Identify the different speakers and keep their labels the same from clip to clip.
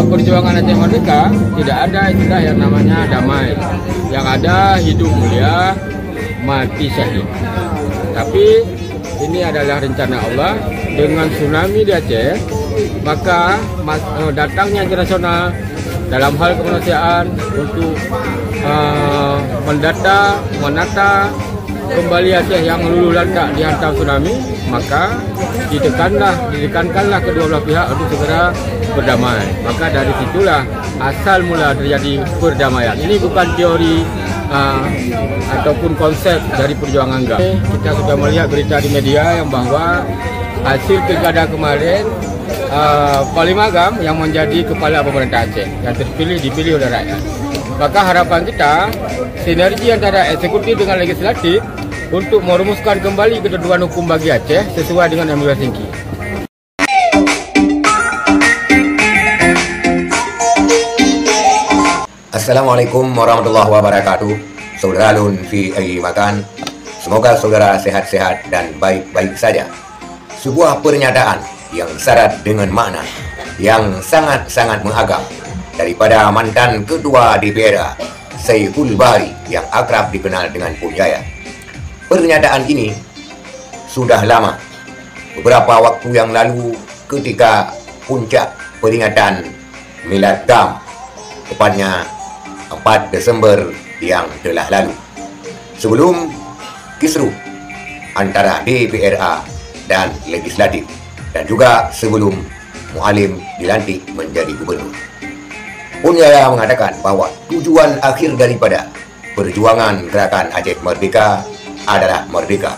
Speaker 1: perjuangan Aceh Merdeka tidak ada istilah yang namanya damai. Yang ada hidup mulia, mati syahid. Tapi ini adalah rencana Allah. Dengan tsunami di Aceh, maka datangnya internasional dalam hal kemanusiaan untuk mendata, menata kembali Aceh yang luluh lantak dihantam tsunami, maka ditekankanlah kedua belah pihak untuk segera berdamai. Maka dari situlah asal mula terjadi perdamaian. Ini bukan teori ataupun konsep dari perjuangan GAM. Kita sudah melihat berita di media yang bahwa hasil pilkada kemarin Panglima GAM yang menjadi kepala pemerintah Aceh yang dipilih oleh rakyat. Maka harapan kita sinergi antara eksekutif dengan legislatif untuk merumuskan kembali ketentuan hukum bagi Aceh sesuai dengan yang Helsinki.
Speaker 2: Assalamualaikum warahmatullahi wabarakatuh. Saudara Lun fi ayyi makan. Semoga saudara sehat-sehat dan baik-baik saja. Sebuah pernyataan yang syarat dengan makna yang sangat-sangat mengagam daripada mantan Ketua DPRA Saiful Bahri yang akrab dikenal dengan Pun Jaya. Pernyataan ini sudah lama, beberapa waktu yang lalu ketika puncak peringatan Milad GAM, tepatnya 4 Desember yang telah lalu. Sebelum kisruh antara DPRA dan legislatif, dan juga sebelum Muallim dilantik menjadi gubernur, Pun Jaya mengatakan bahwa tujuan akhir daripada perjuangan gerakan Aceh Merdeka adalah merdeka,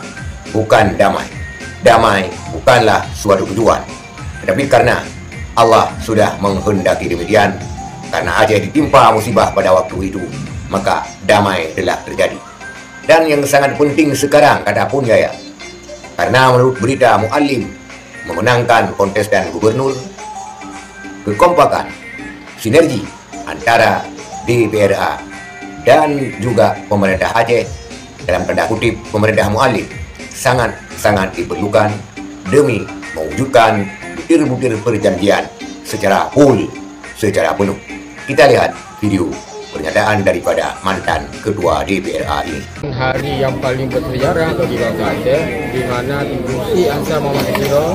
Speaker 2: bukan damai. Damai bukanlah suatu tujuan, tetapi karena Allah sudah menghendaki demikian, karena Aceh ditimpa musibah pada waktu itu, maka damai telah terjadi. Dan yang sangat penting sekarang, kata Pun Jaya, karena menurut berita Muallim memenangkan kontestan gubernur, kekompakan, sinergi antara DPRA dan juga pemerintah Aceh, dalam tanda kutip pemerintah Muallim, sangat-sangat diperlukan demi mewujudkan butir-butir perjanjian secara full, secara penuh. Kita lihat video pernyataan daripada mantan Ketua DPRA ini.
Speaker 1: Hari yang paling bersejarah bagi bangsa Aceh, di mana Tunku Angsa Muhammad Hero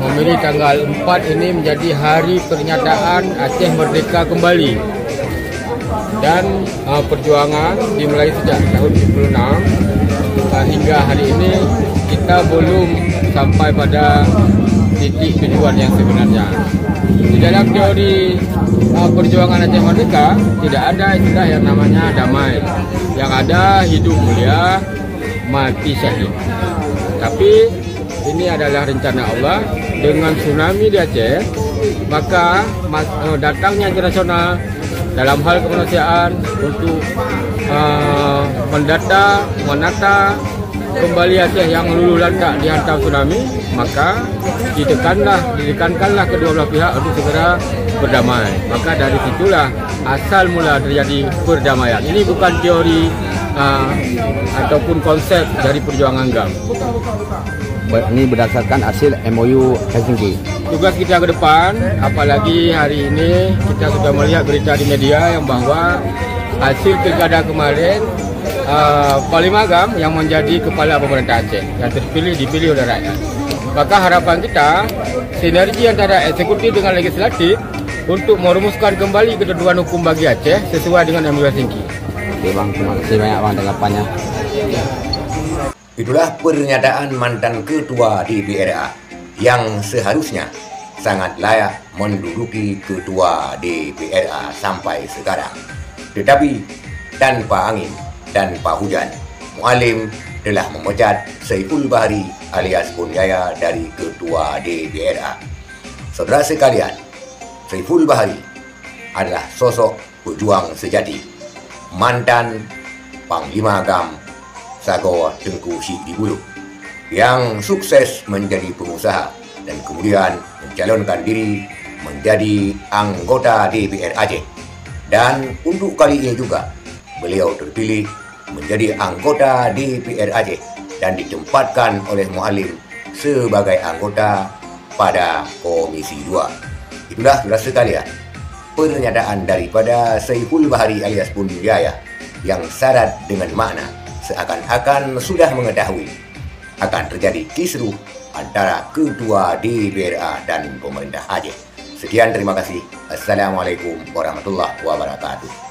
Speaker 1: memilih tanggal 4 ini menjadi hari pernyataan Aceh Merdeka kembali. Dan perjuangan dimulai sejak tahun 96 hingga hari ini kita belum sampai pada titik tujuan yang sebenarnya. Di dalam teori perjuangan Aceh Merdeka tidak ada istilah yang namanya damai. Yang ada hidup mulia, mati syahid. Tapi ini adalah rencana Allah. Dengan tsunami di Aceh, maka datangnya internasional dalam hal kemanusiaan untuk mendata, menata kembali Aceh yang luluh lantak dihantam tsunami, maka ditekankanlah kedua belah pihak untuk segera berdamai. Maka dari situlah asal mula terjadi perdamaian. Ini bukan teori ataupun konsep dari perjuangan GAM.
Speaker 3: Ini berdasarkan hasil MOU Helsinki.
Speaker 1: Tugas kita ke depan, apalagi hari ini kita sudah melihat berita di media yang bahwa hasil pilkada kemarin Panglima GAM yang menjadi kepala pemerintah Aceh yang dipilih oleh rakyat. Maka harapan kita sinergi antara eksekutif dengan legislatif untuk merumuskan kembali ketentuan hukum bagi Aceh sesuai dengan yang Helsinki.
Speaker 3: Oke Bang, terima kasih banyak Bang tanggapannya.
Speaker 2: Itulah pernyataan mantan Ketua DPRA yang seharusnya sangat layak menduduki Ketua DPRA sampai sekarang. Tetapi tanpa angin, tanpa hujan, Muallim telah memecat Saiful Bahri alias Pun Jaya dari Ketua DPRA. Saudara sekalian, Saiful Bahri adalah sosok pejuang sejati, mantan Panglima GAM Sagoa Tengku Syed Dibuluh, yang sukses menjadi pengusaha dan kemudian mencalonkan diri menjadi anggota DPR Aceh. Dan untuk kali ini juga beliau terpilih menjadi anggota DPR Aceh dan ditempatkan oleh Muallim sebagai anggota pada Komisi 2. Itulah saudara sekalian, pernyataan daripada Saiful Bahari alias Pun Jaya yang syarat dengan makna seakan-akan sudah mengetahui akan terjadi kisruh antara ketua DPRA dan pemerintah Aceh. Sekian, terima kasih. Assalamualaikum warahmatullahi wabarakatuh.